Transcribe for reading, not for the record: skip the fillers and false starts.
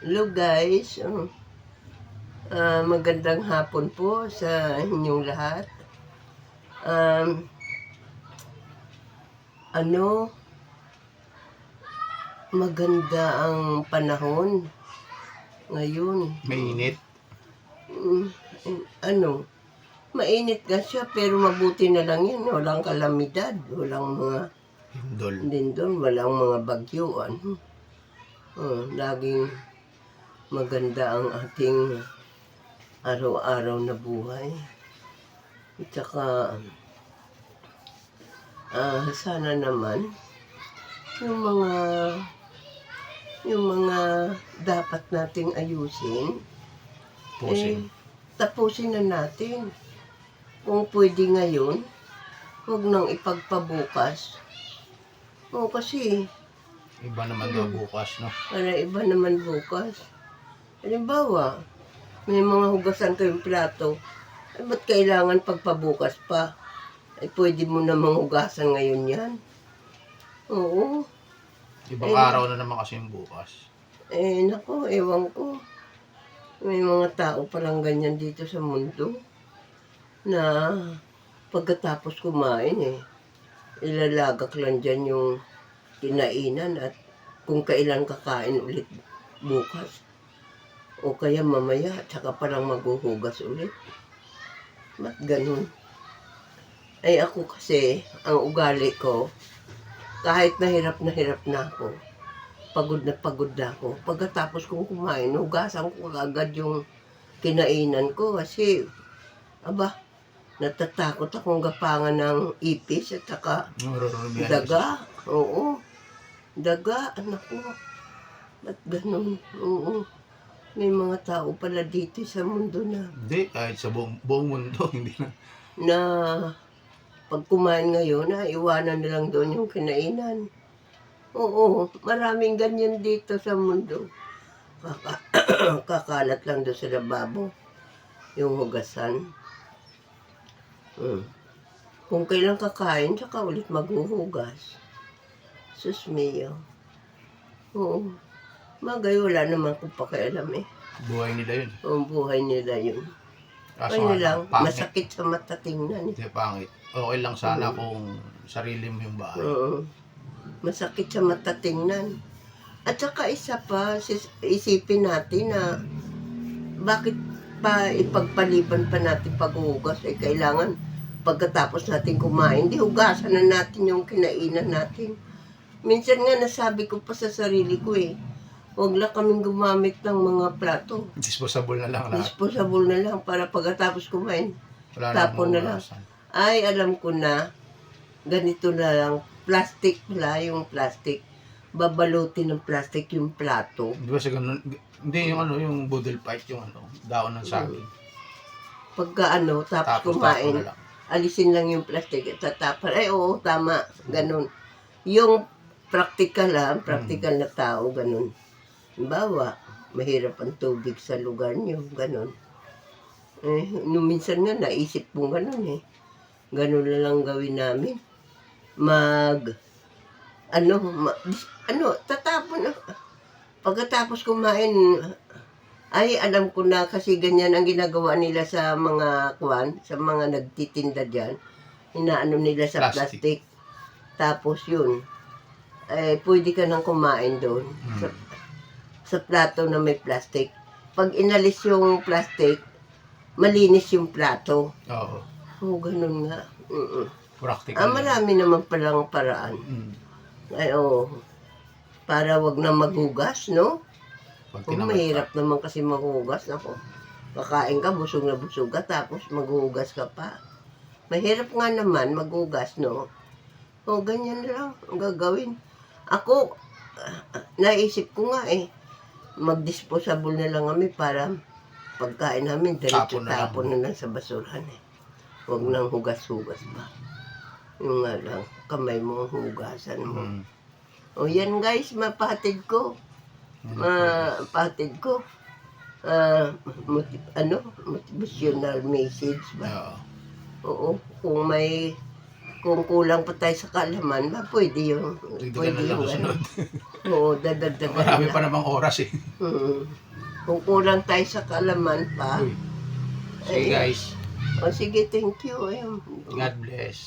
Hello guys, magandang hapon po sa inyong lahat. Um, Maganda ang panahon ngayon. Mainit. Mainit nga siya pero mabuti na lang yan. Walang kalamidad, walang mga lindol, walang mga bagyo. Laging maganda ang ating araw-araw na buhay. At saka, sana naman yung mga dapat nating ayusin, tapusin na natin. Kung pwede ngayon, huwag nang ipagpabukas. Kasi Iba naman daw bukas, no? para iba naman bukas. Halimbawa, may mga hugasan kayong plato. Ba't kailangan pagpabukas pa? Pwede mo namang hugasan ngayon yan. Oo. Ibang araw na naman kasi yung bukas. Nako, ewan ko. May mga tao palang ganyan dito sa mundo na pagkatapos kumain, ilalagak lang dyan yung kinainan at kung kailan kakain ulit bukas. O kaya mamaya, tsaka palang maghuhugas ulit. Ba't ganun? Ako kasi, ang ugali ko, kahit na hirap na ako, pagod na ako. Pagkatapos kong kumain, hugasan ko agad yung kinainan ko kasi, natatakot akong gapangan ng ipis at saka daga. Oo. Daga, anak ko. Ba't ganun? Oo. May mga tao pala dito sa mundo na... Hindi, kahit sa buong mundo, hindi na. Na pag kumain ngayon, iwanan na lang doon yung kinainan. Oo, maraming ganyan dito sa mundo. Kakalat lang doon sa lababo. Yung hugasan. Kung kailan kakain, saka ulit maghuhugas. Sus mio. Oo. Bagay, wala naman kung pakialam Buhay nila yun. Ang buhay nila yun. Kaso Kaya lang, pangit. masakit sa mata tingnan. Hindi, pangit. Okay lang sana kung sarili mo yung bahay. Oo. Masakit sa mata tingnan. At saka isa pa, isipin natin na bakit pa ipagpaliban pa natin paghuhugas kailangan pagkatapos natin kumain, di hugasan na natin yung kinainan natin. Minsan nga nasabi ko pa sa sarili ko huwag lang kaming gumamit ng mga plato. Disposable na lang lahat. Disposable na lang para pagkatapos kumain, tapon na lang. Alam ko na, ganito na lang, plastic pala yung plastic. Babalutin ng plastic yung plato. Di ba sa ganun? Hindi yung yung budel fight, yung daon ng saging. Pagka tapos kumain, alisin lang yung plastic at tatapan. Oo, tama, ganun. Yung practical na tao, ganun. Halimbawa, mahirap ang tubig sa lugar nyo, ganun. Minsan nga, naisip mo ganun Ganun na lang gawin namin. Tatapon pagkatapos kumain, alam ko na kasi ganyan ang ginagawa nila sa mga sa mga nagtitinda dyan. Inaano nila sa plastic. Tapos yun, pwede ka nang kumain doon. Sa plato na may plastic. Pag inalis yung plastic, malinis yung plato. Oo. Ganun nga. Practical. Marami naman palang paraan. Para wag na maghugas, no? Mahirap naman kasi maghugas. Kakain ka, busog na busog ka, tapos maghugas ka pa. Mahirap nga naman maghugas, no? Ganyan lang ang gagawin. Ako, naisip ko nga mag-disposable na lang kami para pagkain namin, diretso tapon na lang sa basurahan Huwag nang hugas-hugas pa. Yung nga lang, kamay mo ang hugasan mo. Yan guys, mapahatid ko. Motivational message ba? Oo, kung may kung kulang pa tayo sa kaalaman, ba, pwede yung, Dagdagan na lang yung, sunod. oo, dadagdagan Marami na. pa namang oras eh. Kung kulang tayo sa kaalaman pa, Uy. Sige guys. o sige, thank you. God bless.